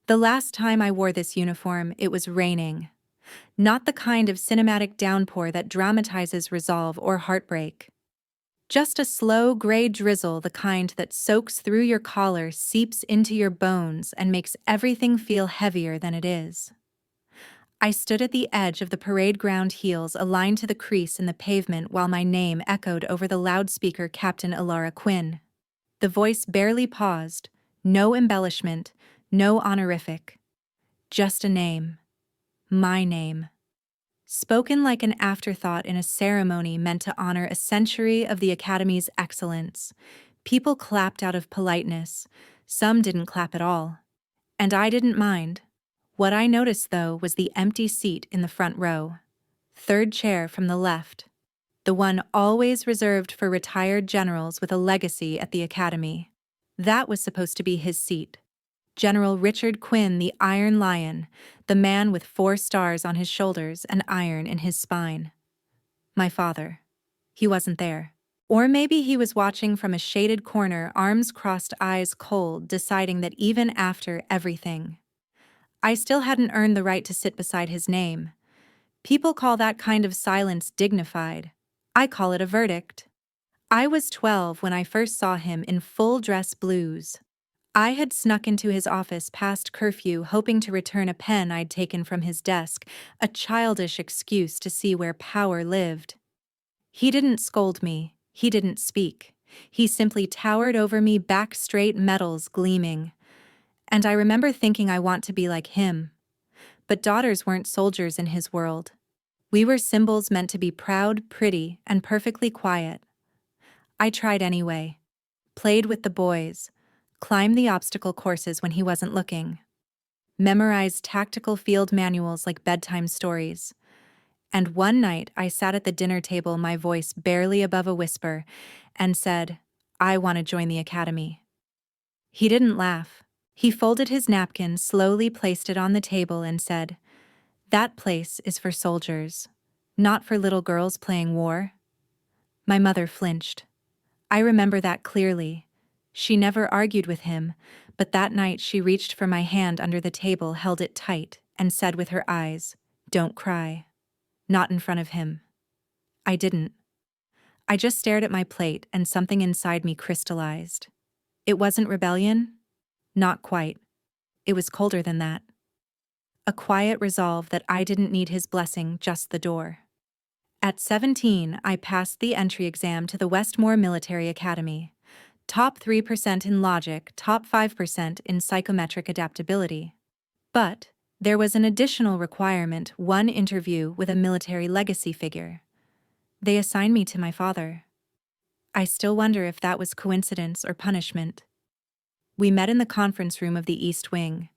The last time I wore this uniform, it was raining. Not the kind of cinematic downpour that dramatizes resolve or heartbreak. Just a slow gray drizzle, the kind that soaks through your collar, seeps into your bones, and makes everything feel heavier than it is. I stood at the edge of the parade ground, heels aligned to the crease in the pavement, while my name echoed over the loudspeaker, Captain Elara Quinn. The voice barely paused, no embellishment, no honorific. Just a name. My name. Spoken like an afterthought in a ceremony meant to honor a century of the Academy's excellence. People clapped out of politeness. Some didn't clap at all. And I didn't mind. What I noticed, though, was the empty seat in the front row. Third chair from the left. The one always reserved for retired generals with a legacy at the Academy. That was supposed to be his seat. General Richard Quinn, the Iron Lion, the man with 4 stars on his shoulders and iron in his spine. My father. He wasn't there. Or maybe he was watching from a shaded corner, arms crossed, eyes cold, deciding that even after everything, I still hadn't earned the right to sit beside his name. People call that kind of silence dignified. I call it a verdict. I was 12 when I first saw him in full dress blues. I had snuck into his office past curfew, hoping to return a pen I'd taken from his desk, a childish excuse to see where power lived. He didn't scold me. He didn't speak. He simply towered over me, back straight, medals gleaming. And I remember thinking, I want to be like him. But daughters weren't soldiers in his world. We were symbols meant to be proud, pretty, and perfectly quiet. I tried anyway. Played with the boys. Climbed the obstacle courses when he wasn't looking. Memorized tactical field manuals like bedtime stories. And one night I sat at the dinner table, my voice barely above a whisper, and said, I want to join the Academy. He didn't laugh. He folded his napkin, slowly placed it on the table, and said, That place is for soldiers, not for little girls playing war. My mother flinched. I remember that clearly. She never argued with him, but that night she reached for my hand under the table, held it tight, and said with her eyes, Don't cry. Not in front of him. I didn't. I just stared at my plate, and something inside me crystallized. It wasn't rebellion. Not quite. It was colder than that. A quiet resolve that I didn't need his blessing, just the door. At 17, I passed the entry exam to the Westmore Military Academy. Top 3% in logic, top 5% in psychometric adaptability. But there was an additional requirement, one interview with a military legacy figure. They assigned me to my father. I still wonder if that was coincidence or punishment. We met in the conference room of the East Wing.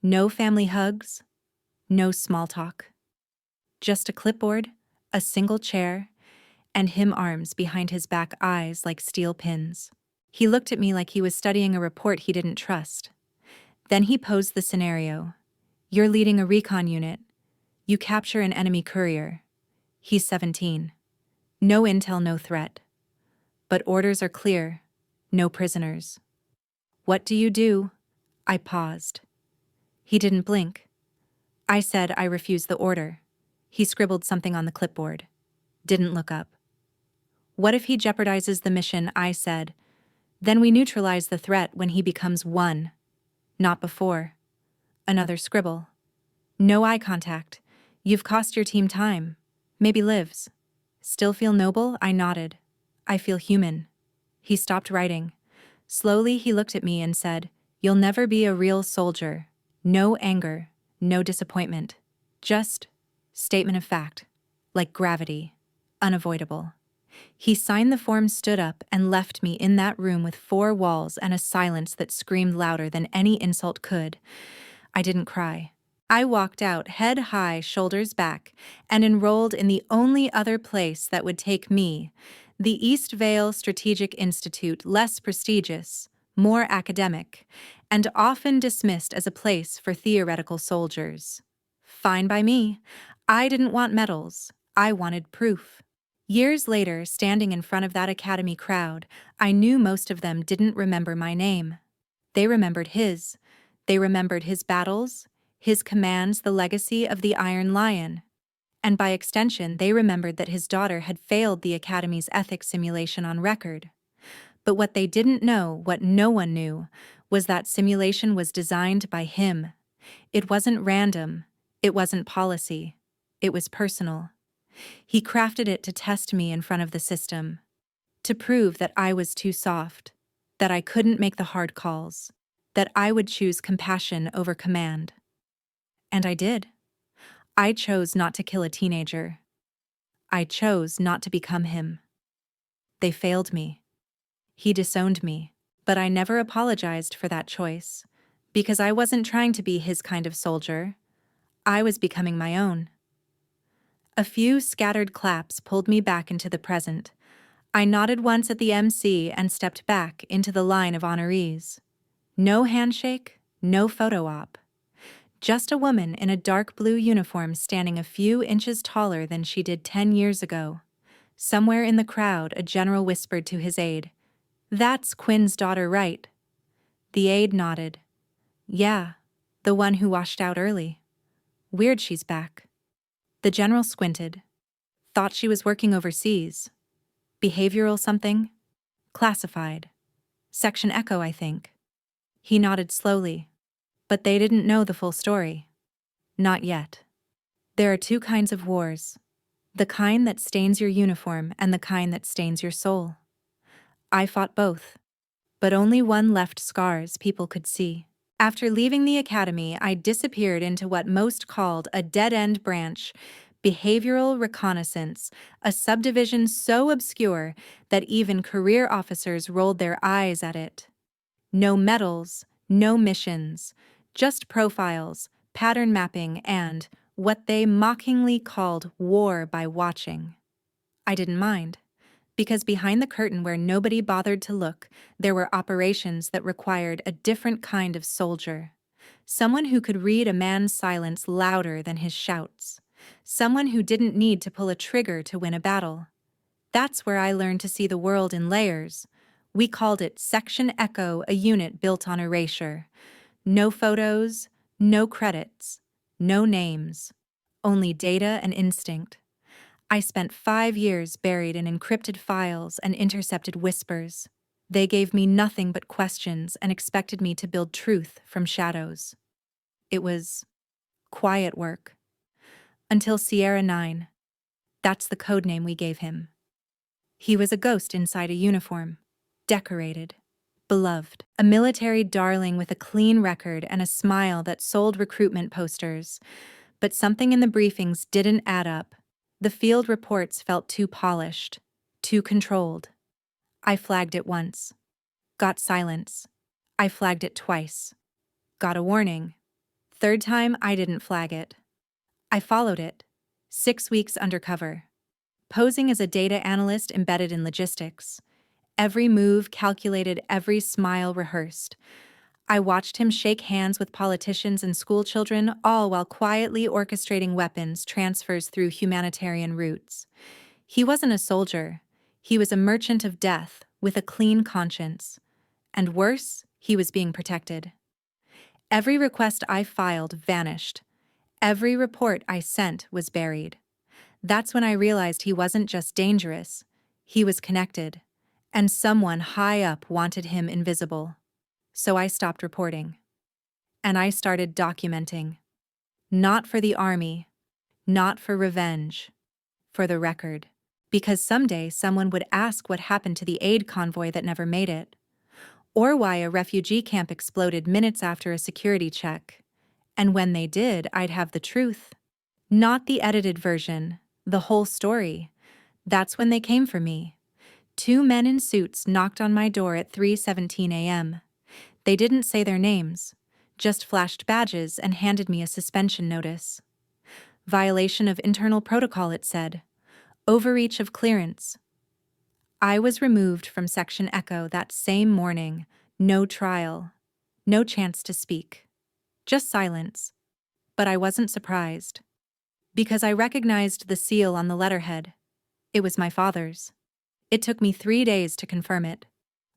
No family hugs, no small talk. Just a clipboard, a single chair, and him, arms behind his back, eyes like steel pins. He looked at me like he was studying a report he didn't trust. Then he posed the scenario. You're leading a recon unit. You capture an enemy courier. He's 17. No intel, no threat. But orders are clear. No prisoners. What do you do? I paused. He didn't blink. I said I refused the order. He scribbled something on the clipboard. Didn't look up. What if he jeopardizes the mission? I said. Then we neutralize the threat when he becomes one. Not before. Another scribble. No eye contact. You've cost your team time. Maybe lives. Still feel noble? I nodded. I feel human. He stopped writing. Slowly he looked at me and said, You'll never be a real soldier. No anger, no disappointment. Just statement of fact. Like gravity. Unavoidable. He signed the form, stood up, and left me in that room with 4 walls and a silence that screamed louder than any insult could. I didn't cry. I walked out, head high, shoulders back, and enrolled in the only other place that would take me, the East Vale Strategic Institute, less prestigious, more academic, and often dismissed as a place for theoretical soldiers. Fine by me. I didn't want medals. I wanted proof. Years later, standing in front of that academy crowd, I knew most of them didn't remember my name. They remembered his. They remembered his battles, his commands, the legacy of the Iron Lion. And by extension, they remembered that his daughter had failed the Academy's ethics simulation on record. But what they didn't know, what no one knew, was that simulation was designed by him. It wasn't random. It wasn't policy. It was personal. He crafted it to test me in front of the system, to prove that I was too soft, that I couldn't make the hard calls, that I would choose compassion over command. And I did. I chose not to kill a teenager. I chose not to become him. They failed me. He disowned me. But I never apologized for that choice, because I wasn't trying to be his kind of soldier. I was becoming my own. A few scattered claps pulled me back into the present. I nodded once at the MC and stepped back into the line of honorees. No handshake, no photo op. Just a woman in a dark blue uniform standing a few inches taller than she did 10 years ago. Somewhere in the crowd, a general whispered to his aide, "That's Quinn's daughter, right?" The aide nodded. "Yeah, the one who washed out early. Weird she's back." The general squinted. Thought she was working overseas. Behavioral something? Classified. Section Echo, I think. He nodded slowly. But they didn't know the full story. Not yet. There are two kinds of wars. The kind that stains your uniform and the kind that stains your soul. I fought both. But only one left scars people could see. After leaving the academy, I disappeared into what most called a dead-end branch, behavioral reconnaissance, a subdivision so obscure that even career officers rolled their eyes at it. No medals, no missions, just profiles, pattern mapping, and what they mockingly called war by watching. I didn't mind. Because behind the curtain where nobody bothered to look, there were operations that required a different kind of soldier. Someone who could read a man's silence louder than his shouts. Someone who didn't need to pull a trigger to win a battle. That's where I learned to see the world in layers. We called it Section Echo, a unit built on erasure. No photos, no credits, no names. Only data and instinct. I spent 5 years buried in encrypted files and intercepted whispers. They gave me nothing but questions and expected me to build truth from shadows. It was quiet work. Until Sierra 9. That's the code name we gave him. He was a ghost inside a uniform. Decorated. Beloved. A military darling with a clean record and a smile that sold recruitment posters. But something in the briefings didn't add up. The field reports felt too polished, too controlled. I flagged it once. Got silence. I flagged it twice. Got a warning. Third time, I didn't flag it. I followed it. 6 weeks undercover. Posing as a data analyst embedded in logistics. Every move calculated, every smile rehearsed. I watched him shake hands with politicians and schoolchildren, all while quietly orchestrating weapons transfers through humanitarian routes. He wasn't a soldier. He was a merchant of death with a clean conscience. And worse, he was being protected. Every request I filed vanished. Every report I sent was buried. That's when I realized he wasn't just dangerous. He was connected. And someone high up wanted him invisible. So I stopped reporting. And I started documenting. Not for the army, not for revenge, for the record. Because someday someone would ask what happened to the aid convoy that never made it. Or why a refugee camp exploded minutes after a security check. And when they did, I'd have the truth. Not the edited version, the whole story. That's when they came for me. 2 men in suits knocked on my door at 3:17 a.m. They didn't say their names, just flashed badges and handed me a suspension notice. Violation of internal protocol, it said. Overreach of clearance. I was removed from Section Echo that same morning. No trial. No chance to speak. Just silence. But I wasn't surprised. Because I recognized the seal on the letterhead. It was my father's. It took me 3 days to confirm it.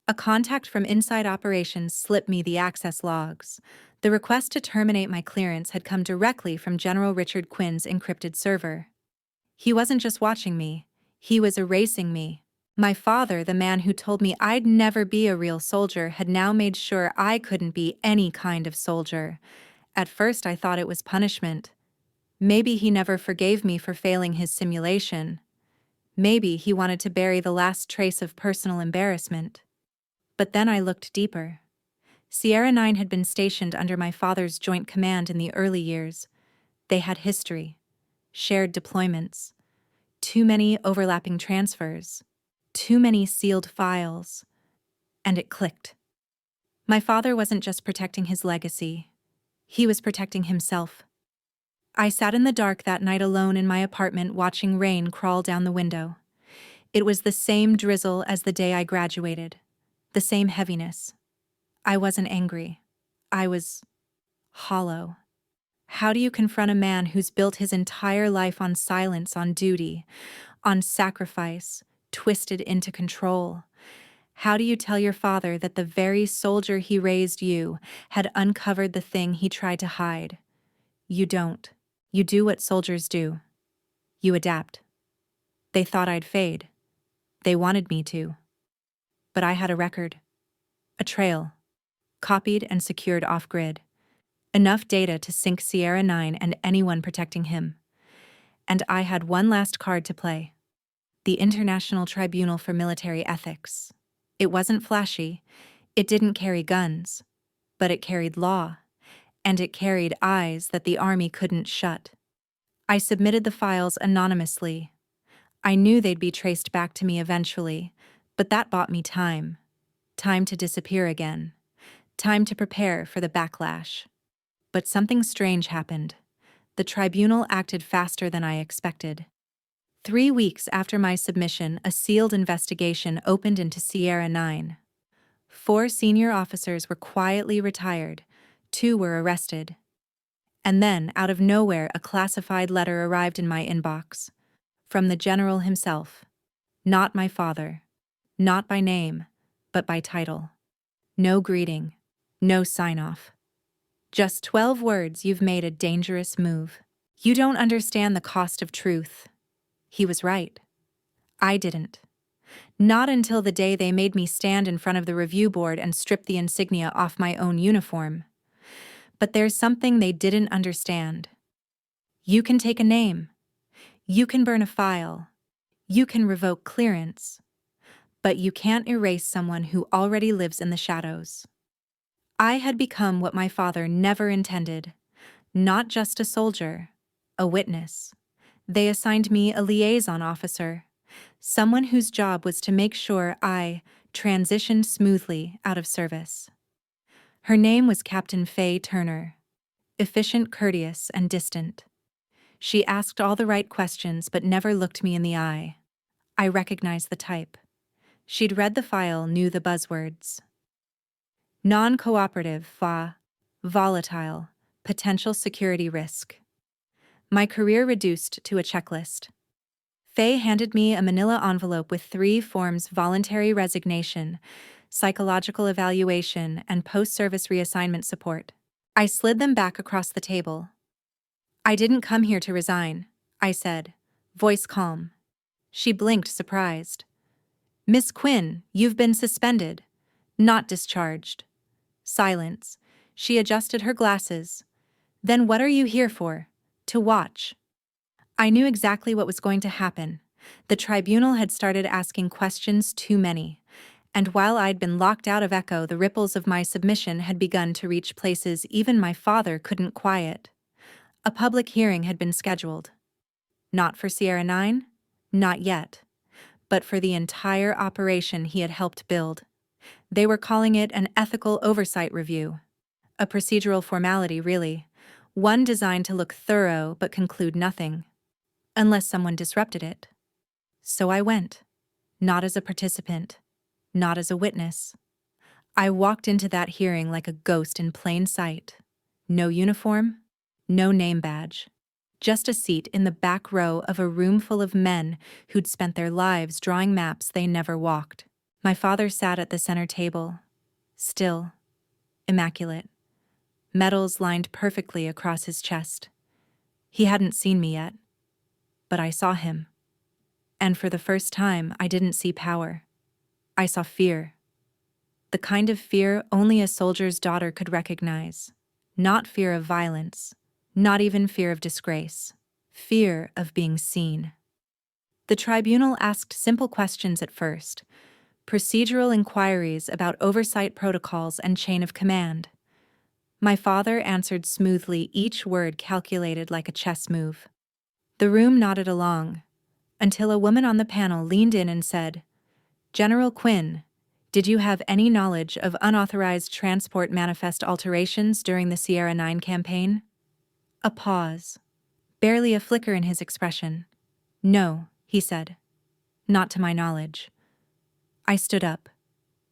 A contact from inside operations slipped me the access logs. The request to terminate my clearance had come directly from General Richard Quinn's encrypted server. He wasn't just watching me, he was erasing me. My father, the man who told me I'd never be a real soldier, had now made sure I couldn't be any kind of soldier. At first I thought it was punishment. Maybe he never forgave me for failing his simulation. Maybe he wanted to bury the last trace of personal embarrassment. But then I looked deeper. Sierra 9 had been stationed under my father's joint command in the early years. They had history, shared deployments, too many overlapping transfers, too many sealed files, and it clicked. My father wasn't just protecting his legacy, he was protecting himself. I sat in the dark that night alone in my apartment watching rain crawl down the window. It was the same drizzle as the day I graduated, the same heaviness. I wasn't angry. I was hollow. How do you confront a man who's built his entire life on silence, on duty, on sacrifice, twisted into control? How do you tell your father that the very soldier he raised you had uncovered the thing he tried to hide? You don't. You do what soldiers do. You adapt. They thought I'd fade. They wanted me to. But I had a record. A trail. Copied and secured off-grid. Enough data to sink Sierra 9 and anyone protecting him. And I had one last card to play. The International Tribunal for Military Ethics. It wasn't flashy. It didn't carry guns. But it carried law. And it carried eyes that the army couldn't shut. I submitted the files anonymously. I knew they'd be traced back to me eventually, but that bought me time. Time to disappear again. Time to prepare for the backlash. But something strange happened. The tribunal acted faster than I expected. 3 weeks after my submission, a sealed investigation opened into Sierra 9. 4 senior officers were quietly retired. 2 were arrested. And then, out of nowhere, a classified letter arrived in my inbox. From the general himself. Not my father. Not by name, but by title. No greeting. No sign-off. Just 12 words: you've made a dangerous move. You don't understand the cost of truth. He was right. I didn't. Not until the day they made me stand in front of the review board and strip the insignia off my own uniform. But there's something they didn't understand. You can take a name. You can burn a file. You can revoke clearance. But you can't erase someone who already lives in the shadows. I had become what my father never intended. Not just a soldier, a witness. They assigned me a liaison officer, someone whose job was to make sure I transitioned smoothly out of service. Her name was Captain Faye Turner. Efficient, courteous, and distant. She asked all the right questions but never looked me in the eye. I recognized the type. She'd read the file, knew the buzzwords. Non-cooperative, volatile, potential security risk. My career reduced to a checklist. Faye handed me a manila envelope with 3 forms: voluntary resignation, psychological evaluation, and post-service reassignment support. I slid them back across the table. I didn't come here to resign, I said, voice calm. She blinked, surprised. Miss Quinn, you've been suspended, not discharged. Silence. She adjusted her glasses. Then what are you here for? To watch. I knew exactly what was going to happen. The tribunal had started asking questions too many. And while I'd been locked out of echo, the ripples of my submission had begun to reach places even my father couldn't quiet. A public hearing had been scheduled. Not for Sierra 9? Not yet. But for the entire operation he had helped build. They were calling it an ethical oversight review. A procedural formality, really. One designed to look thorough but conclude nothing. Unless someone disrupted it. So I went. Not as a participant. Not as a witness. I walked into that hearing like a ghost in plain sight. No uniform. No name badge. Just a seat in the back row of a room full of men who'd spent their lives drawing maps they never walked. My father sat at the center table. Still. Immaculate. medals lined perfectly across his chest. He hadn't seen me yet, but I saw him. And for the first time, I didn't see power. I saw fear. The kind of fear only a soldier's daughter could recognize. Not fear of violence, not even fear of disgrace. Fear of being seen. The tribunal asked simple questions at first, procedural inquiries about oversight protocols and chain of command. My father answered smoothly, each word calculated like a chess move. The room nodded along, until a woman on the panel leaned in and said, "General Quinn, did you have any knowledge of unauthorized transport manifest alterations during the Sierra 9 campaign?" A pause, barely a flicker in his expression. "No," he said. "Not to my knowledge." I stood up.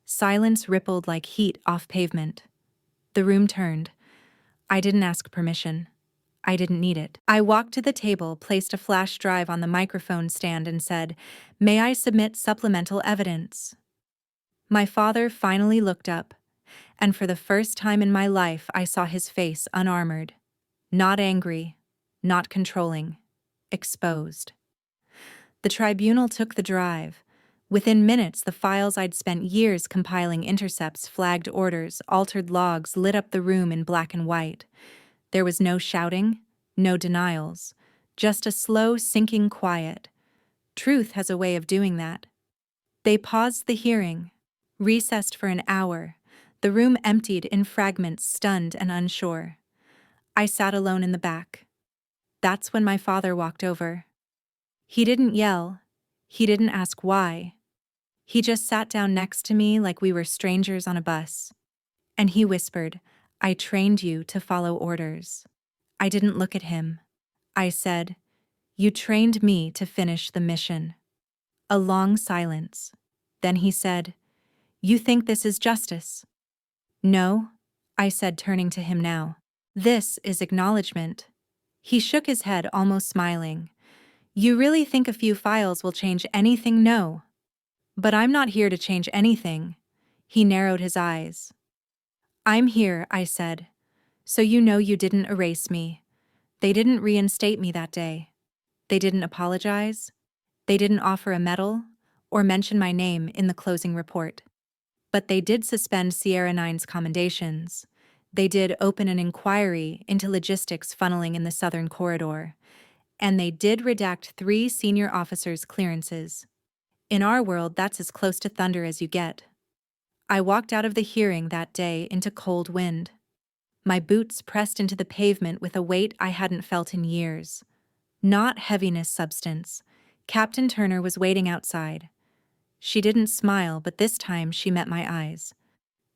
Silence rippled like heat off pavement. The room turned. I didn't ask permission. I didn't need it. I walked to the table, placed a flash drive on the microphone stand and said, "May I submit supplemental evidence?" My father finally looked up, and for the first time in my life I saw his face unarmored. Not angry, not controlling, exposed. The tribunal took the drive. Within minutes, the files I'd spent years compiling intercepts, flagged orders, altered logs, lit up the room in black and white. There was no shouting, no denials, just a slow, sinking quiet. Truth has a way of doing that. They paused the hearing, recessed for an hour. The room emptied in fragments, stunned and unsure. I sat alone in the back. That's when my father walked over. He didn't yell. He didn't ask why. He just sat down next to me like we were strangers on a bus. And he whispered, "I trained you to follow orders." I didn't look at him. I said, "You trained me to finish the mission." A long silence. Then he said, "You think this is justice?" "No," I said, turning to him now. "This is acknowledgement." He shook his head, almost smiling. "You really think a few files will change anything?" "No. But I'm not here to change anything." He narrowed his eyes. "I'm here," I said, "so you know you didn't erase me. They didn't reinstate me that day. They didn't apologize. They didn't offer a medal or mention my name in the closing report. But they did suspend Sierra 9's commendations. They did open an inquiry into logistics funneling in the southern corridor. And they did redact 3 senior officers' clearances. In our world, that's as close to thunder as you get. I walked out of the hearing that day into cold wind. My boots pressed into the pavement with a weight I hadn't felt in years. Not heaviness, substance. Captain Turner was waiting outside. She didn't smile, but this time she met my eyes.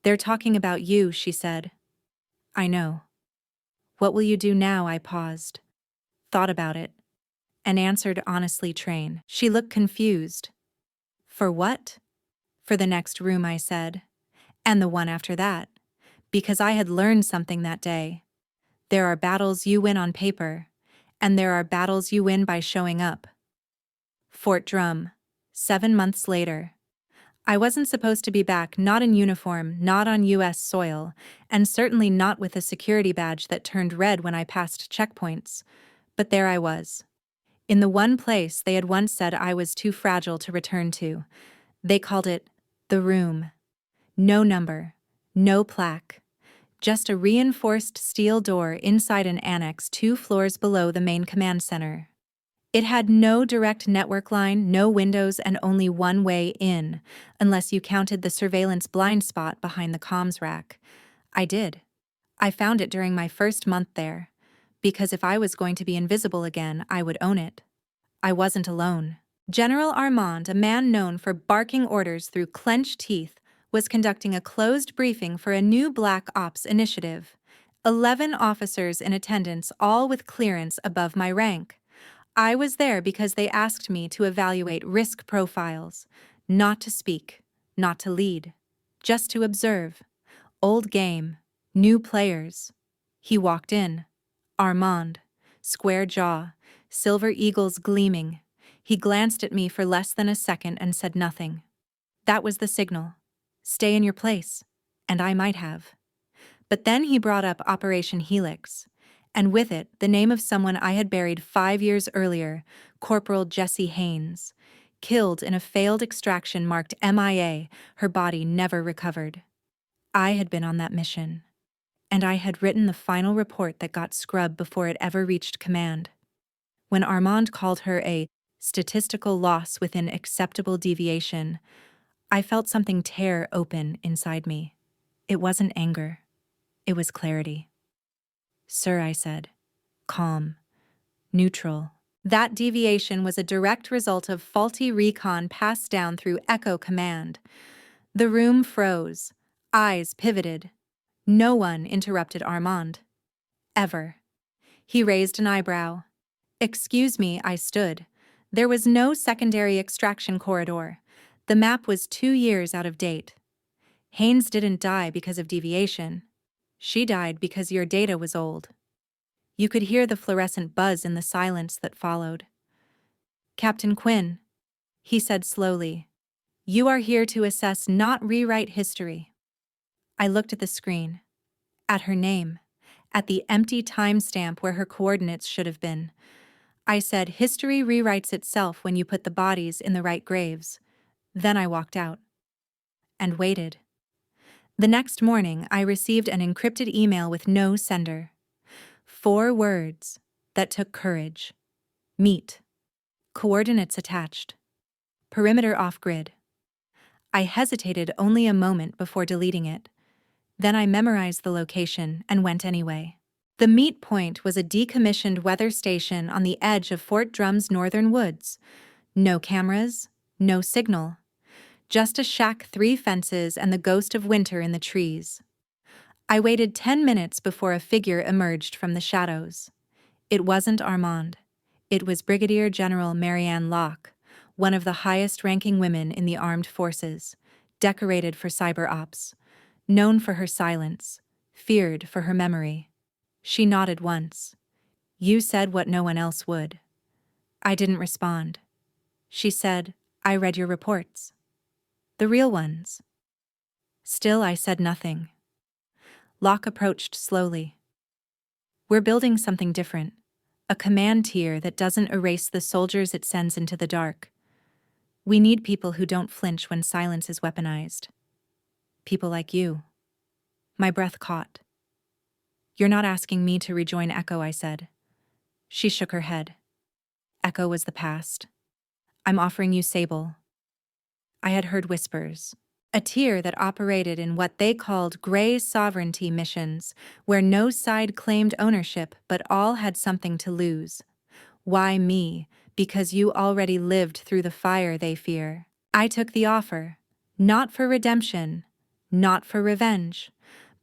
"They're talking about you," she said. "I know." "What will you do now?" I paused. Thought about it. And answered honestly, "Train." She looked confused. "For what?" "For the next room," I said. "And the one after that." Because I had learned something that day. There are battles you win on paper, and there are battles you win by showing up. Fort Drum, 7 months later. I wasn't supposed to be back, not in uniform, not on U.S. soil, and certainly not with a security badge that turned red when I passed checkpoints. But there I was. In the one place they had once said I was too fragile to return to. They called it the room. No number, no plaque. Just a reinforced steel door inside an annex 2 floors below the main command center. It had no direct network line, no windows, and only one way in, unless you counted the surveillance blind spot behind the comms rack. I did. I found it during my first month there, because if I was going to be invisible again, I would own it. I wasn't alone. General Armand, a man known for barking orders through clenched teeth, was conducting a closed briefing for a new Black Ops initiative. 11 officers in attendance, all with clearance above my rank. I was there because they asked me to evaluate risk profiles, not to speak, not to lead, just to observe. Old game, new players. He walked in. Armand, square jaw, silver eagles gleaming. He glanced at me for less than a second and said nothing. That was the signal. Stay in your place. And I might have. But then he brought up Operation Helix, and with it, the name of someone I had buried 5 years earlier, Corporal Jesse Haynes, killed in a failed extraction marked MIA, her body never recovered. I had been on that mission, and I had written the final report that got scrubbed before it ever reached command. When Armand called her a statistical loss within acceptable deviation, I felt something tear open inside me. It wasn't anger. It was clarity. "Sir," I said, calm, neutral. That deviation was a direct result of faulty recon passed down through Echo Command. The room froze. Eyes pivoted. No one interrupted Armand. Ever. He raised an eyebrow. "Excuse me," I stood. There was no secondary extraction corridor. The map was 2 years out of date. "Haynes didn't die because of deviation. She died because your data was old." You could hear the fluorescent buzz in the silence that followed. "Captain Quinn," he said slowly, "you are here to assess, not rewrite history." I looked at the screen, at her name, at the empty timestamp where her coordinates should have been. I said, "History rewrites itself when you put the bodies in the right graves." Then I walked out. And waited. The next morning, I received an encrypted email with no sender. 4 words that took courage. Meet. Coordinates attached. Perimeter off-grid. I hesitated only a moment before deleting it. Then I memorized the location and went anyway. The meet point was a decommissioned weather station on the edge of Fort Drum's northern woods. No cameras, no signal. Just a shack, 3 fences, and the ghost of winter in the trees. I waited 10 minutes before a figure emerged from the shadows. It wasn't Armand. It was Brigadier General Marianne Locke, one of the highest-ranking women in the armed forces, decorated for cyber ops, known for her silence, feared for her memory. She nodded once. "You said what no one else would." I didn't respond. She said, "I read your reports. The real ones." Still, I said nothing. Locke approached slowly. "We're building something different. A command tier that doesn't erase the soldiers it sends into the dark. We need people who don't flinch when silence is weaponized. People like you." My breath caught. "You're not asking me to rejoin Echo," I said. She shook her head. "Echo was the past. I'm offering you Sable." I had heard whispers. A tier that operated in what they called gray sovereignty missions, where no side claimed ownership but all had something to lose. Why me? Because you already lived through the fire they fear. I took the offer, not for redemption, not for revenge,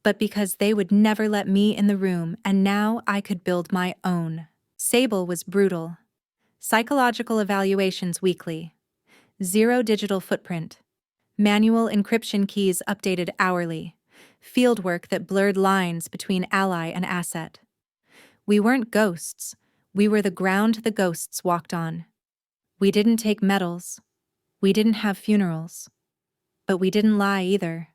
but because they would never let me in the room, and now I could build my own. Sable was brutal. Psychological evaluations weekly. 0 digital footprint. Manual encryption keys updated hourly. Fieldwork that blurred lines between ally and asset. We weren't ghosts. We were the ground the ghosts walked on. We didn't take medals. We didn't have funerals. But we didn't lie either.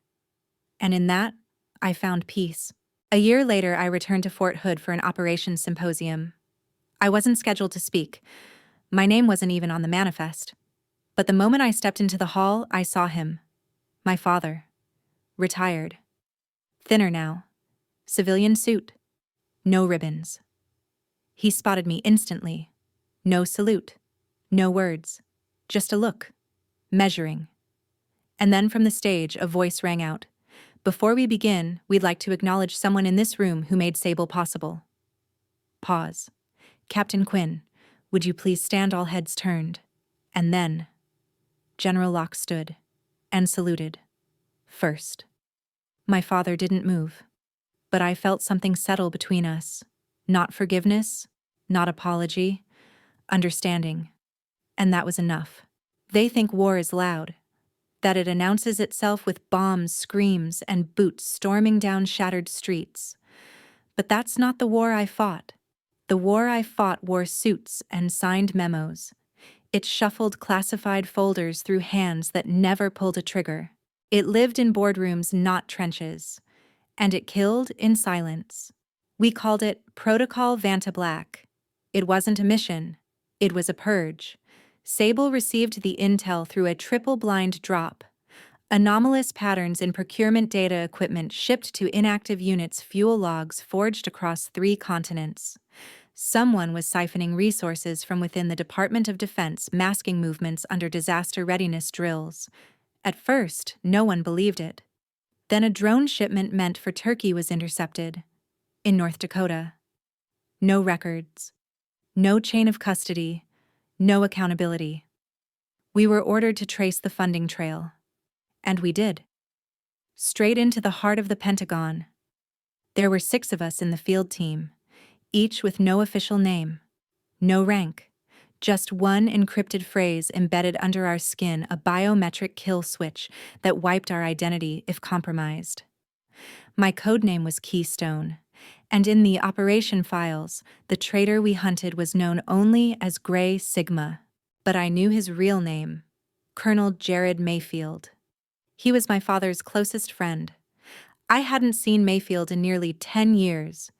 And in that, I found peace. A year later, I returned to Fort Hood for an operations symposium. I wasn't scheduled to speak. My name wasn't even on the manifest. But the moment I stepped into the hall, I saw him. My father. Retired. Thinner now. Civilian suit. No ribbons. He spotted me instantly. No salute. No words. Just a look. Measuring. And then from the stage, a voice rang out. "Before we begin, we'd like to acknowledge someone in this room who made Sable possible." Pause. "Captain Quinn, would you please stand?" All heads turned. And then General Locke stood and saluted. First. My father didn't move, but I felt something settle between us. Not forgiveness, not apology, understanding. And that was enough. They think war is loud, that it announces itself with bombs, screams, and boots storming down shattered streets. But that's not the war I fought. The war I fought wore suits and signed memos. It shuffled classified folders through hands that never pulled a trigger. It lived in boardrooms, not trenches. And it killed in silence. We called it Protocol Vanta Black. It wasn't a mission. It was a purge. Sable received the intel through a triple-blind drop. Anomalous patterns in procurement data equipment shipped to inactive units, fuel logs forged across 3 continents. Someone was siphoning resources from within the Department of Defense, masking movements under disaster readiness drills. At first, no one believed it. Then a drone shipment meant for Turkey was intercepted. In North Dakota. No records. No chain of custody. No accountability. We were ordered to trace the funding trail. And we did. Straight into the heart of the Pentagon. There were 6 of us in the field team, each with no official name, no rank, just one encrypted phrase embedded under our skin, a biometric kill switch that wiped our identity if compromised. My codename was Keystone, and in the operation files, the traitor we hunted was known only as Gray Sigma, but I knew his real name, Colonel Jared Mayfield. He was my father's closest friend. I hadn't seen Mayfield in nearly 10 years.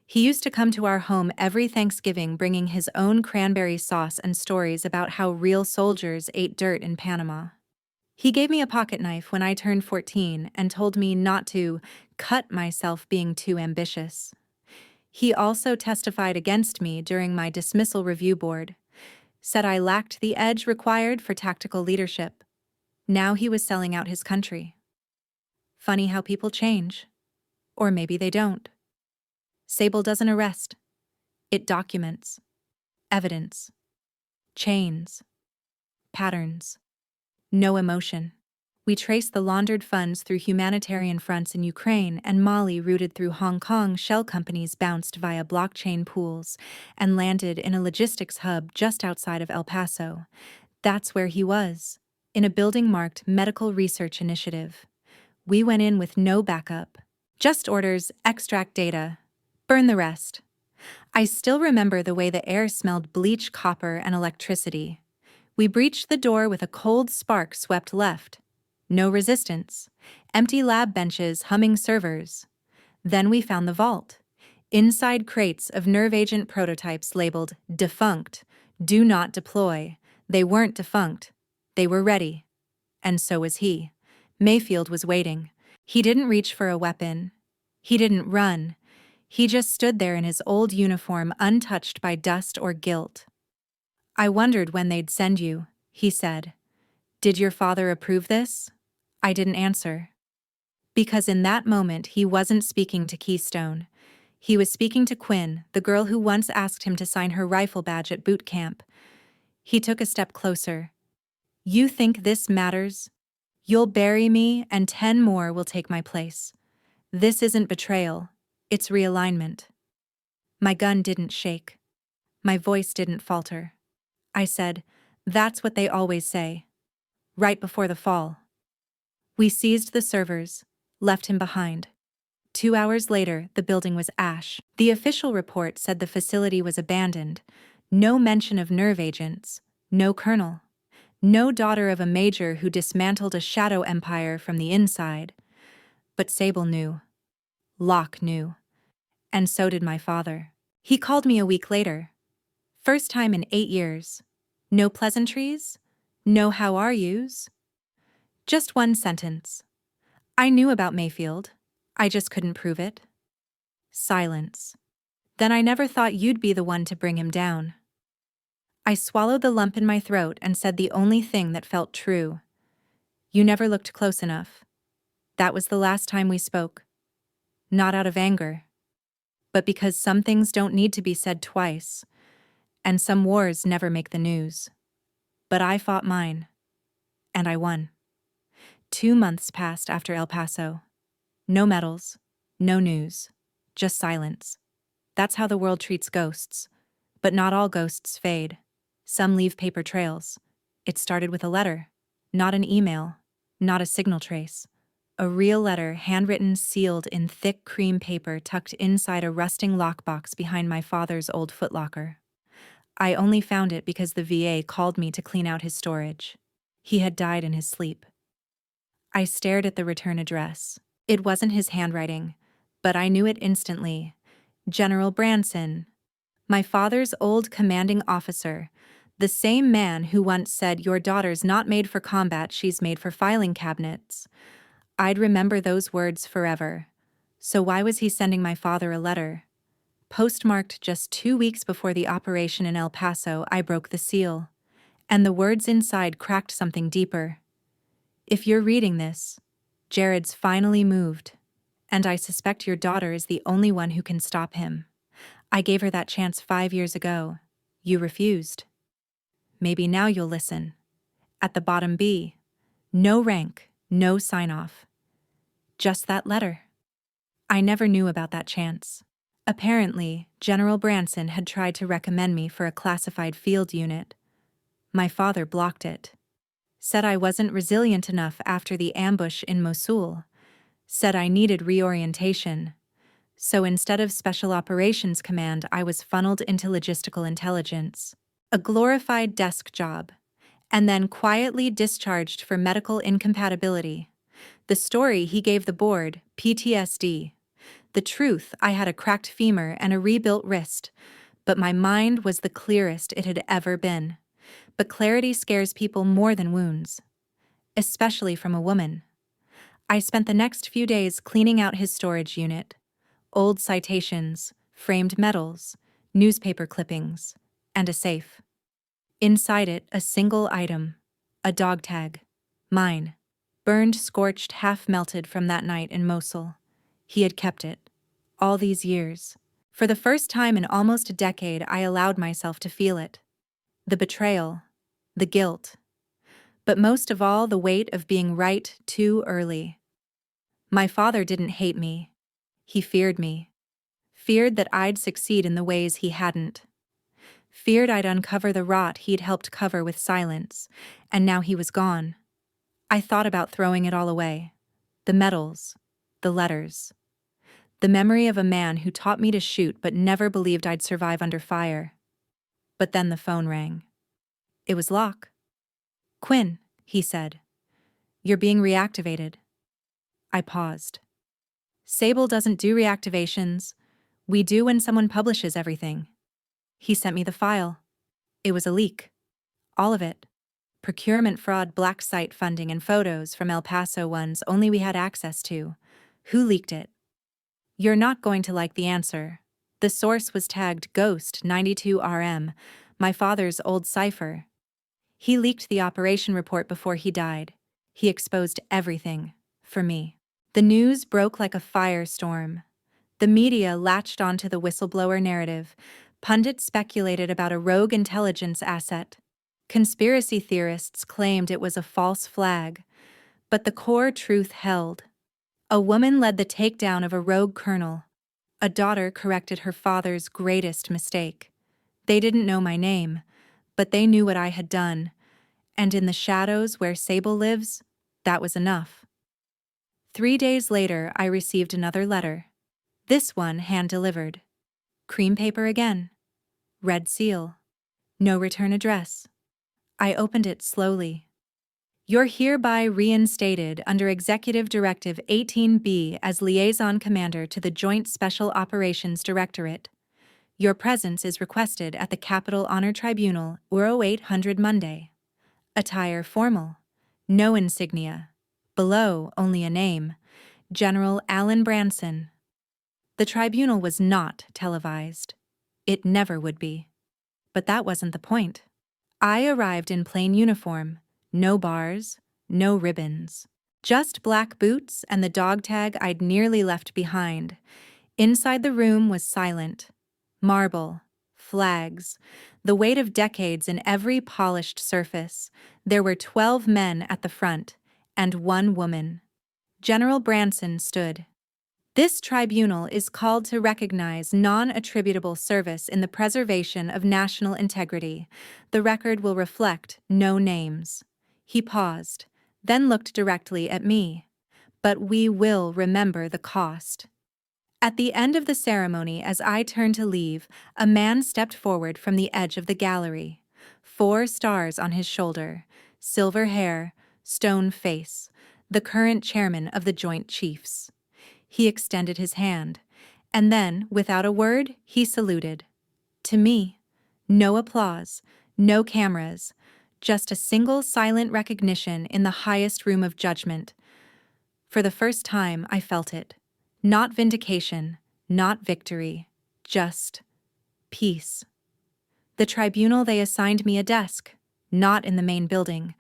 He used to come to our home every Thanksgiving bringing his own cranberry sauce and stories about how real soldiers ate dirt in Panama. He gave me a pocket knife when I turned 14 and told me not to cut myself being too ambitious. He also testified against me during my dismissal review board, said I lacked the edge required for tactical leadership. Now he was selling out his country. Funny how people change. Or maybe they don't. Sable doesn't arrest. It documents. Evidence. Chains. Patterns. No emotion. We traced the laundered funds through humanitarian fronts in Ukraine and Mali, routed through Hong Kong. Shell companies bounced via blockchain pools and landed in a logistics hub just outside of El Paso. That's where he was, in a building marked Medical Research Initiative. We went in with no backup. Just orders, extract data, burn the rest. I still remember the way the air smelled bleach, copper, and electricity. We breached the door with a cold spark swept left. No resistance. Empty lab benches, humming servers. Then we found the vault. Inside crates of nerve agent prototypes labeled defunct, do not deploy. They weren't defunct. They were ready. And so was he. Mayfield was waiting. He didn't reach for a weapon. He didn't run. He just stood there in his old uniform, untouched by dust or guilt. I wondered when they'd send you, he said. Did your father approve this? I didn't answer. Because in that moment he wasn't speaking to Keystone. He was speaking to Quinn, the girl who once asked him to sign her rifle badge at boot camp. He took a step closer. You think this matters? You'll bury me and 10 more will take my place. This isn't betrayal, it's realignment. My gun didn't shake. My voice didn't falter. I said, that's what they always say. Right before the fall. We seized the servers, left him behind. 2 hours later, the building was ash. The official report said the facility was abandoned. No mention of nerve agents, no colonel. No daughter of a major who dismantled a shadow empire from the inside. But Sable knew. Locke knew. And so did my father. He called me a week later. First time in 8 years. No pleasantries. No how are yous. Just one sentence. I knew about Mayfield. I just couldn't prove it. Silence. Then I never thought you'd be the one to bring him down. I swallowed the lump in my throat and said the only thing that felt true. You never looked close enough. That was the last time we spoke. Not out of anger, but because some things don't need to be said twice, and some wars never make the news. But I fought mine, and I won. 2 months passed after El Paso. No medals, no news, just silence. That's how the world treats ghosts. But not all ghosts fade. Some leave paper trails. It started with a letter, not an email, not a signal trace. A real letter, handwritten, sealed in thick cream paper tucked inside a rusting lockbox behind my father's old footlocker. I only found it because the VA called me to clean out his storage. He had died in his sleep. I stared at the return address. It wasn't his handwriting, But I knew it instantly. General Branson. My father's old commanding officer. The same man who once said, "Your daughter's not made for combat, she's made for filing cabinets." I'd remember those words forever. So why was he sending my father a letter? Postmarked just 2 weeks before the operation in El Paso, I broke the seal. And the words inside cracked something deeper. If you're reading this, Jared's finally moved. And I suspect your daughter is the only one who can stop him. I gave her that chance 5 years ago. You refused. Maybe now you'll listen. At the bottom B. No rank, no sign-off. Just that letter. I never knew about that chance. Apparently, General Branson had tried to recommend me for a classified field unit. My father blocked it. Said I wasn't resilient enough after the ambush in Mosul. Said I needed reorientation. So instead of Special Operations Command, I was funneled into logistical intelligence. A glorified desk job. And then quietly discharged for medical incompatibility. The story he gave the board, PTSD. The truth, I had a cracked femur and a rebuilt wrist. But my mind was the clearest it had ever been. But clarity scares people more than wounds. Especially from a woman. I spent the next few days cleaning out his storage unit. Old citations, framed medals, newspaper clippings, and a safe. Inside it, a single item. A dog tag. Mine. Burned, scorched, half-melted from that night in Mosul. He had kept it. All these years. For the first time in almost a decade, I allowed myself to feel it. The betrayal. The guilt. But most of all, the weight of being right too early. My father didn't hate me. He feared me. Feared that I'd succeed in the ways he hadn't. Feared I'd uncover the rot he'd helped cover with silence, and now he was gone. I thought about throwing it all away. The medals. The letters. The memory of a man who taught me to shoot but never believed I'd survive under fire. But then the phone rang. It was Locke. "Quinn," he said. "You're being reactivated." I paused. "Sable doesn't do reactivations. We do when someone publishes everything." He sent me the file. It was a leak. All of it. Procurement fraud, black site funding, and photos from El Paso ones only we had access to. Who leaked it? You're not going to like the answer. The source was tagged Ghost 92RM, my father's old cipher. He leaked the operation report before he died. He exposed everything. For me. The news broke like a firestorm. The media latched onto the whistleblower narrative. Pundits speculated about a rogue intelligence asset. Conspiracy theorists claimed it was a false flag. But the core truth held. A woman led the takedown of a rogue colonel. A daughter corrected her father's greatest mistake. They didn't know my name, but they knew what I had done. And in the shadows where Sable lives, that was enough. 3 days later, I received another letter. This one hand-delivered. Cream paper again. Red seal. No return address. I opened it slowly. "You're hereby reinstated under Executive Directive 18B as Liaison Commander to the Joint Special Operations Directorate. Your presence is requested at the Capitol Honor Tribunal, 0800 Monday. Attire formal. No insignia. Below, only a name. General Alan Branson." The tribunal was not televised. It never would be. But that wasn't the point. I arrived in plain uniform. No bars, no ribbons. Just black boots and the dog tag I'd nearly left behind. Inside the room was silent. Marble, flags, the weight of decades in every polished surface. There were 12 men at the front, and 1 woman. General Branson stood. "This tribunal is called to recognize non-attributable service in the preservation of national integrity. The record will reflect no names." He paused, then looked directly at me. "But we will remember the cost." At the end of the ceremony, as I turned to leave, a man stepped forward from the edge of the gallery. 4 stars on his shoulder, silver hair, stone face, the current chairman of the Joint Chiefs. He extended his hand, and then, without a word, he saluted. To me. No applause, no cameras, just a single silent recognition in the highest room of judgment. For the first time, I felt it. Not vindication, not victory, just peace. The tribunal, they assigned me a desk, not in the main building,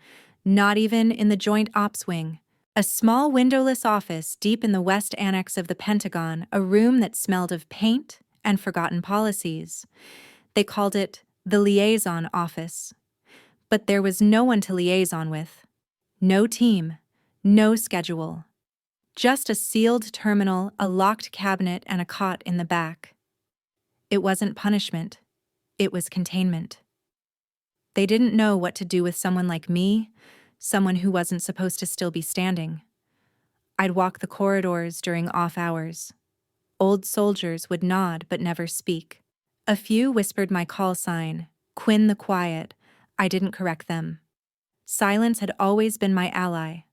not even in the Joint Ops Wing. A small windowless office deep in the west annex of the Pentagon, a room that smelled of paint and forgotten policies. They called it the liaison office. But there was no one to liaison with. No team, no schedule. Just a sealed terminal, a locked cabinet, and a cot in the back. It wasn't punishment. It was containment. They didn't know what to do with someone like me, someone who wasn't supposed to still be standing. I'd walk the corridors during off hours. Old soldiers would nod but never speak. A few whispered my call sign, Quinn the Quiet. I didn't correct them. Silence had always been my ally.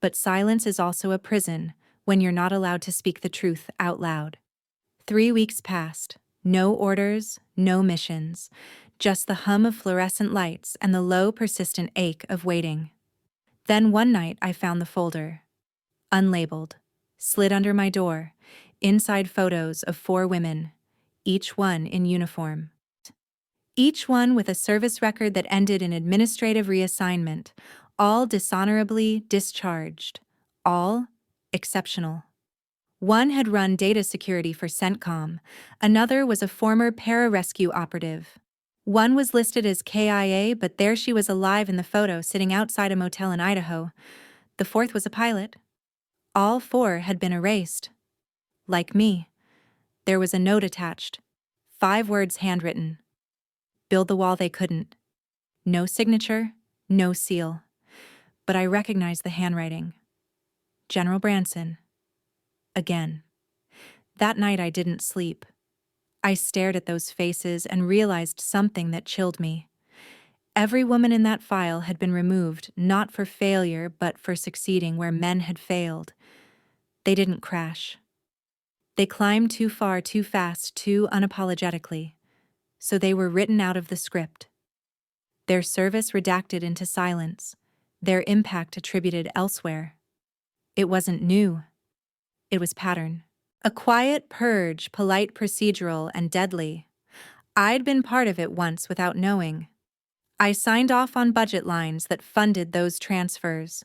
But silence is also a prison when you're not allowed to speak the truth out loud. 3 weeks passed. No orders, no missions. Just the hum of fluorescent lights and the low, persistent ache of waiting. Then one night I found the folder. Unlabeled. Slid under my door. Inside photos of 4 women. Each one in uniform. Each one with a service record that ended in administrative reassignment. All dishonorably discharged. All exceptional. One had run data security for CENTCOM. Another was a former pararescue operative. One was listed as KIA, but there she was alive in the photo, sitting outside a motel in Idaho. The fourth was a pilot. All 4 had been erased. Like me. There was a note attached. 5 words handwritten. Build the wall they couldn't. No signature, no seal. But I recognized the handwriting. General Branson. Again. That night I didn't sleep. I stared at those faces and realized something that chilled me. Every woman in that file had been removed, not for failure, but for succeeding where men had failed. They didn't crash. They climbed too far, too fast, too unapologetically. So they were written out of the script. Their service redacted into silence. Their impact attributed elsewhere. It wasn't new. It was pattern. A quiet purge, polite, procedural, and deadly. I'd been part of it once without knowing. I signed off on budget lines that funded those transfers.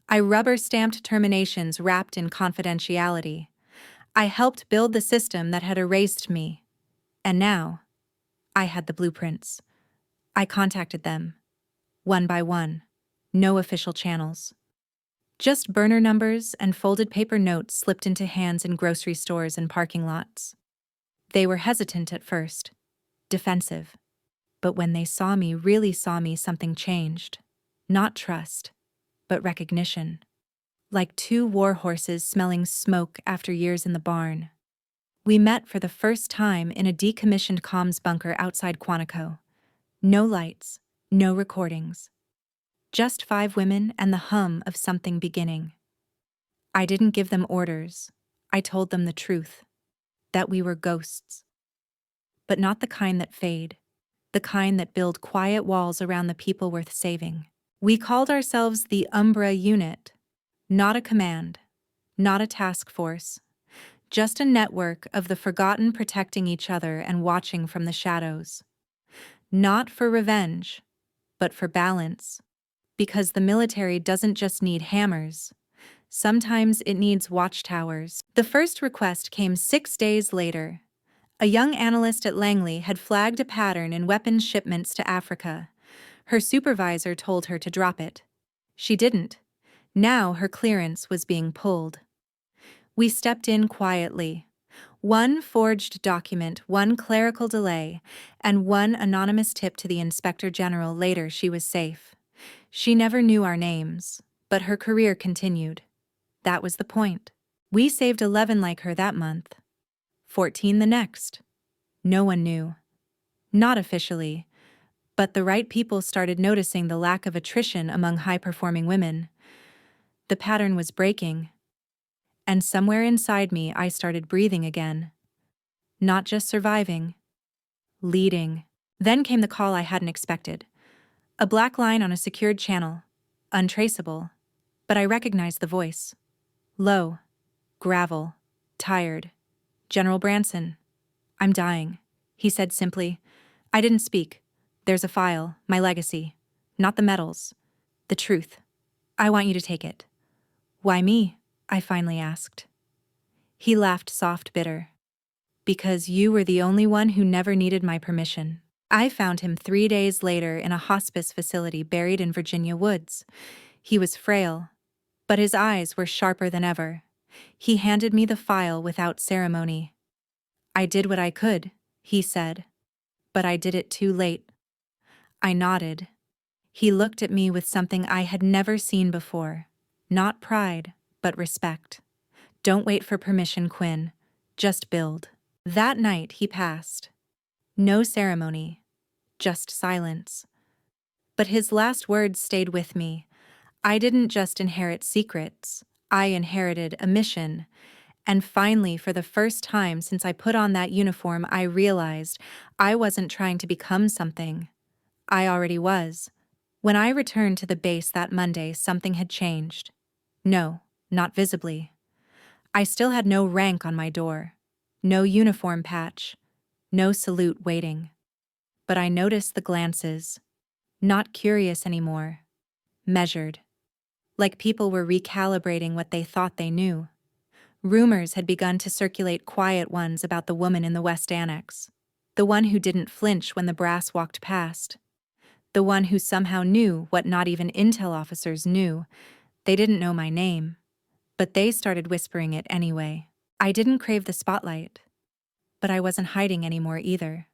I rubber-stamped terminations wrapped in confidentiality. I helped build the system that had erased me. And now, I had the blueprints. I contacted them. One by one. No official channels. Just burner numbers and folded paper notes slipped into hands in grocery stores and parking lots. They were hesitant at first. Defensive. But when they saw me, really saw me, something changed. Not trust, but recognition. Like 2 war horses smelling smoke after years in the barn. We met for the first time in a decommissioned comms bunker outside Quantico. No lights, no recordings. Just 5 women and the hum of something beginning. I didn't give them orders. I told them the truth. That we were ghosts. But not the kind that fade. The kind that build quiet walls around the people worth saving. We called ourselves the Umbra Unit. Not a command. Not a task force. Just a network of the forgotten protecting each other and watching from the shadows. Not for revenge, but for balance. Because the military doesn't just need hammers. Sometimes it needs watchtowers. The first request came 6 days later. A young analyst at Langley had flagged a pattern in weapons shipments to Africa. Her supervisor told her to drop it. She didn't. Now her clearance was being pulled. We stepped in quietly. 1 forged document, 1 clerical delay, and 1 anonymous tip to the Inspector General. Later she was safe. She never knew our names, but her career continued. That was the point. We saved 11 like her that month. 14 the next. No one knew. Not officially, but the right people started noticing the lack of attrition among high-performing women. The pattern was breaking. And somewhere inside me, I started breathing again. Not just surviving, leading. Then came the call I hadn't expected. A black line on a secured channel. Untraceable. But I recognized the voice. Low. Gravel. Tired. General Branson. I'm dying, he said simply. I didn't speak. There's a file, my legacy. Not the medals. The truth. I want you to take it. Why me? I finally asked. He laughed soft, bitter. Because you were the only one who never needed my permission. I found him 3 days later in a hospice facility buried in Virginia woods. He was frail, but his eyes were sharper than ever. He handed me the file without ceremony. I did what I could, he said, but I did it too late. I nodded. He looked at me with something I had never seen before. Not pride, but respect. Don't wait for permission, Quinn. Just build. That night he passed. No ceremony, just silence. But his last words stayed with me. I didn't just inherit secrets. I inherited a mission. And finally, for the first time since I put on that uniform, I realized I wasn't trying to become something. I already was. When I returned to the base that Monday, something had changed. No, not visibly. I still had no rank on my door, no uniform patch, no salute waiting. But I noticed the glances. Not curious anymore. Measured. Like people were recalibrating what they thought they knew. Rumors had begun to circulate, quiet ones about the woman in the West Annex. The one who didn't flinch when the brass walked past. The one who somehow knew what not even intel officers knew. They didn't know my name. But they started whispering it anyway. I didn't crave the spotlight. But I wasn't hiding anymore either.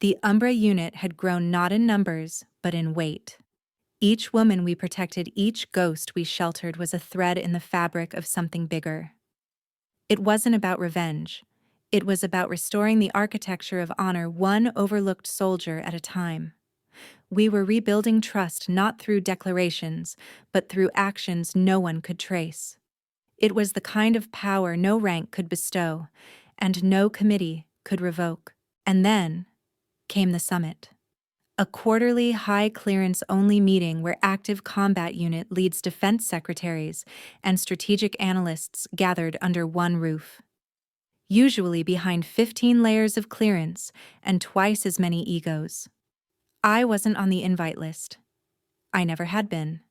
The Umbra unit had grown not in numbers, but in weight. Each woman we protected, each ghost we sheltered was a thread in the fabric of something bigger. It wasn't about revenge. It was about restoring the architecture of honor, one overlooked soldier at a time. We were rebuilding trust not through declarations, but through actions no one could trace. It was the kind of power no rank could bestow, and no committee could revoke. And then came the summit. A quarterly high-clearance-only meeting where active combat unit leads, defense secretaries, and strategic analysts gathered under one roof. Usually behind 15 layers of clearance and twice as many egos. I wasn't on the invite list. I never had been.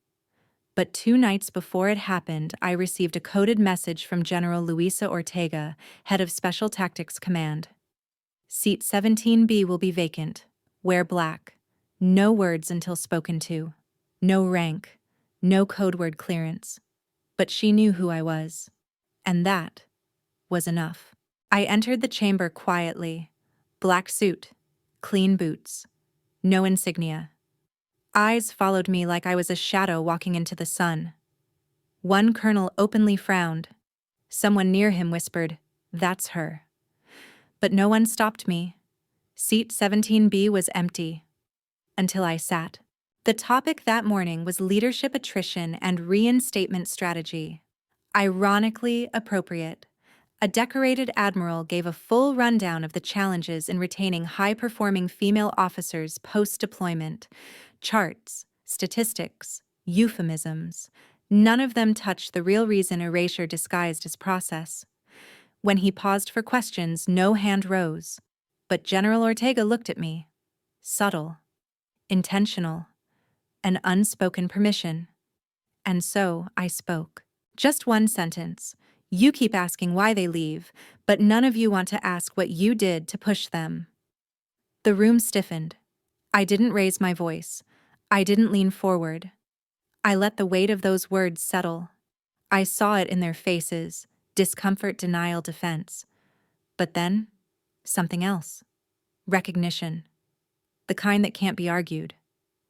But 2 nights before it happened, I received a coded message from General Luisa Ortega, head of Special Tactics Command. Seat 17B will be vacant. Wear black. No words until spoken to. No rank. No code word clearance. But she knew who I was. And that was enough. I entered the chamber quietly. Black suit. Clean boots. No insignia. Eyes followed me like I was a shadow walking into the sun. One colonel openly frowned. Someone near him whispered, "That's her." But no one stopped me. Seat 17B was empty. Until I sat. The topic that morning was leadership attrition and reinstatement strategy. Ironically appropriate. A decorated admiral gave a full rundown of the challenges in retaining high-performing female officers post-deployment. Charts, statistics, euphemisms. None of them touched the real reason erasure disguised as process. When he paused for questions, no hand rose. But General Ortega looked at me. Subtle. Intentional. An unspoken permission. And so I spoke. Just one sentence. You keep asking why they leave, but none of you want to ask what you did to push them. The room stiffened. I didn't raise my voice. I didn't lean forward. I let the weight of those words settle. I saw it in their faces, discomfort, denial, defense. But then, something else. Recognition. The kind that can't be argued.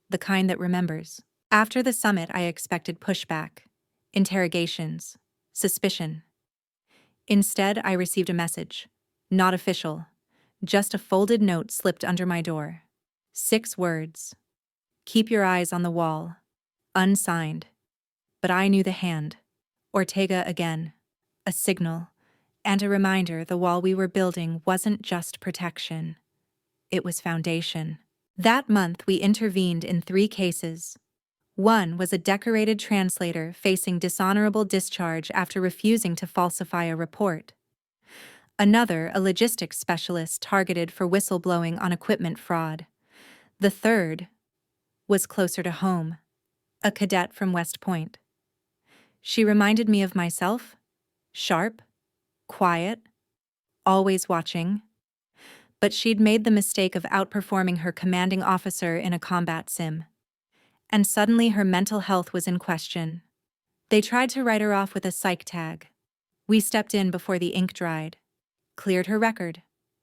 The kind that remembers. After the summit, I expected pushback, interrogations, suspicion. Instead, I received a message. Not official. Just a folded note slipped under my door. 6 words. Keep your eyes on the wall. Unsigned. But I knew the hand. Ortega again. a signal, and a reminder the wall we were building wasn't just protection. It was foundation. That month we intervened in 3 cases. One was a decorated translator facing dishonorable discharge after refusing to falsify a report. Another, a logistics specialist targeted for whistleblowing on equipment fraud. The third was closer to home, a cadet from West Point. She reminded me of myself, sharp, quiet, always watching. But she'd made the mistake of outperforming her commanding officer in a combat sim. And suddenly her mental health was in question. They tried to write her off with a psych tag. We stepped in before the ink dried, cleared her record,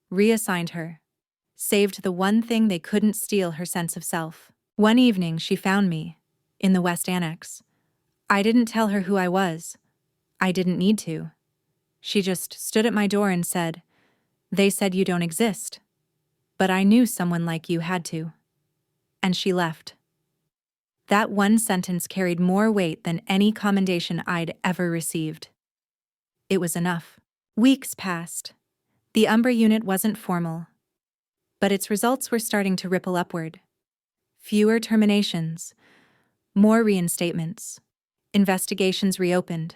reassigned her, saved the one thing they couldn't steal, her sense of self. One evening she found me, in the West Annex. I didn't tell her who I was. I didn't need to. She just stood at my door and said, "They said you don't exist. But I knew someone like you had to." And she left. That one sentence carried more weight than any commendation I'd ever received. It was enough. Weeks passed. The Umbra unit wasn't formal, but its results were starting to ripple upward. Fewer terminations, more reinstatements, investigations reopened,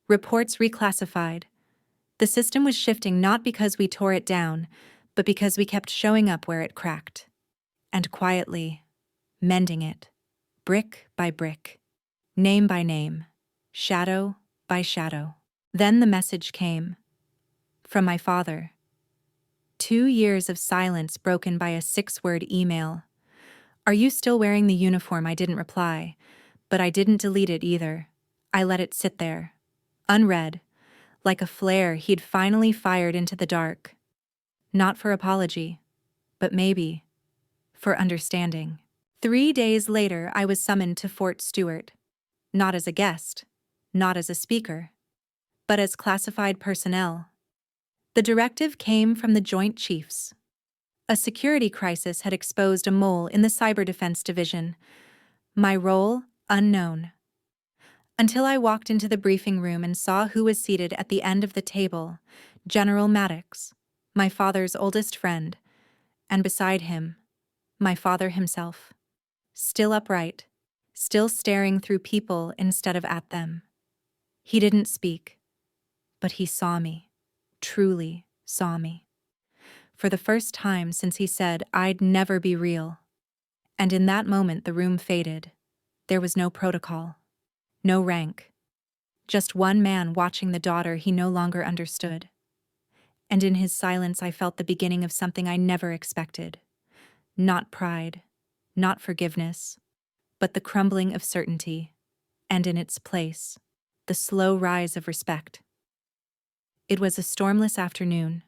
reports reclassified. The system was shifting not because we tore it down, but because we kept showing up where it cracked. And quietly, mending it, brick by brick, name by name, shadow by shadow. Then the message came. From my father. 2 years of silence broken by a 6-word email. "Are you still wearing the uniform?" I didn't reply, but I didn't delete it either. I let it sit there, unread, like a flare he'd finally fired into the dark. Not for apology, but maybe for understanding. 3 days later, I was summoned to Fort Stewart. Not as a guest, not as a speaker, but as classified personnel. The directive came from the Joint Chiefs. A security crisis had exposed a mole in the Cyber Defense Division. My role, unknown. Until I walked into the briefing room and saw who was seated at the end of the table, General Maddox, my father's oldest friend, and beside him, my father himself. Still upright, still staring through people instead of at them. He didn't speak, but he saw me, truly saw me. For the first time since he said I'd never be real. And in that moment the room faded. There was no protocol, no rank. Just one man watching the daughter he no longer understood. And in his silence I felt the beginning of something I never expected. Not pride, not forgiveness, but the crumbling of certainty, and in its place, the slow rise of respect. It was a stormless afternoon.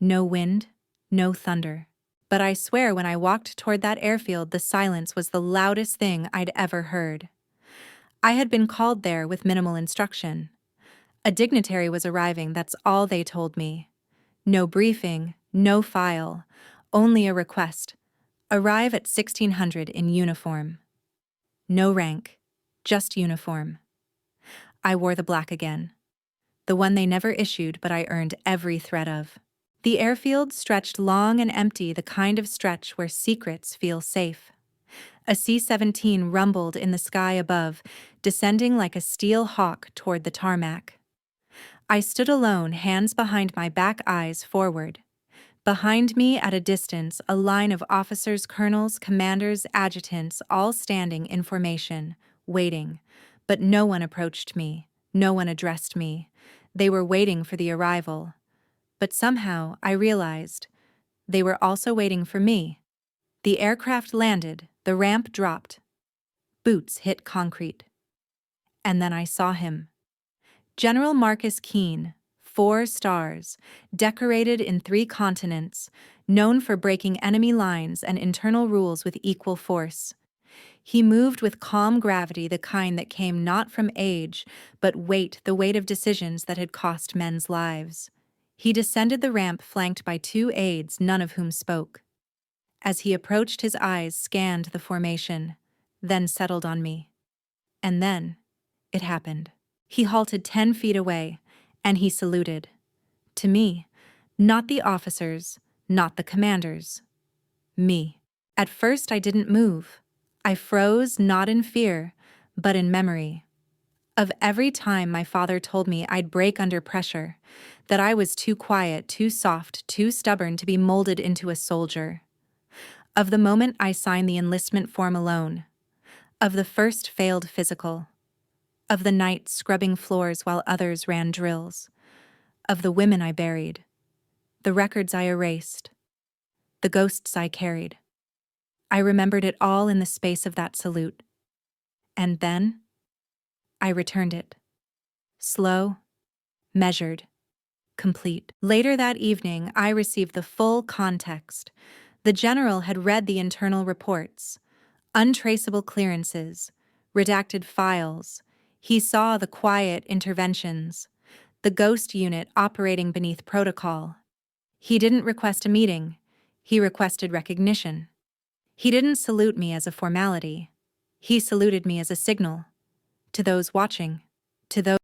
No wind, no thunder. But I swear when I walked toward that airfield, the silence was the loudest thing I'd ever heard. I had been called there with minimal instruction. A dignitary was arriving, that's all they told me. No briefing, no file, only a request. Arrive at 1600 in uniform. No rank, just uniform. I wore the black again. The one they never issued, but I earned every thread of. The airfield stretched long and empty, the kind of stretch where secrets feel safe. A C-17 rumbled in the sky above, descending like a steel hawk toward the tarmac. I stood alone, hands behind my back, eyes forward. Behind me, at a distance, a line of officers, colonels, commanders, adjutants, all standing in formation, waiting. But no one approached me, no one addressed me. They were waiting for the arrival. But somehow, I realized, they were also waiting for me. The aircraft landed, the ramp dropped. Boots hit concrete. And then I saw him. General Marcus Keene, 4 stars, decorated in 3 continents, known for breaking enemy lines and internal rules with equal force. He moved with calm gravity, the kind that came not from age, but weight, the weight of decisions that had cost men's lives. He descended the ramp flanked by 2 aides, none of whom spoke. As he approached, his eyes scanned the formation, then settled on me. And then, it happened. He halted 10 feet away, And he saluted. To me, not the officers, not the commanders. Me. At first I didn't move. I froze not in fear, but in memory. Of every time my father told me I'd break under pressure, that I was too quiet, too soft, too stubborn to be molded into a soldier. Of the moment I signed the enlistment form alone. Of the first failed physical. Of the night scrubbing floors while others ran drills. Of the women I buried. The records I erased. The ghosts I carried. I remembered it all in the space of that salute. And then, I returned it. Slow, measured, complete. Later that evening, I received the full context. The general had read the internal reports, untraceable clearances, redacted files. He saw the quiet interventions, the ghost unit operating beneath protocol. He didn't request a meeting. He requested recognition. He didn't salute me as a formality. He saluted me as a signal. To those watching. To those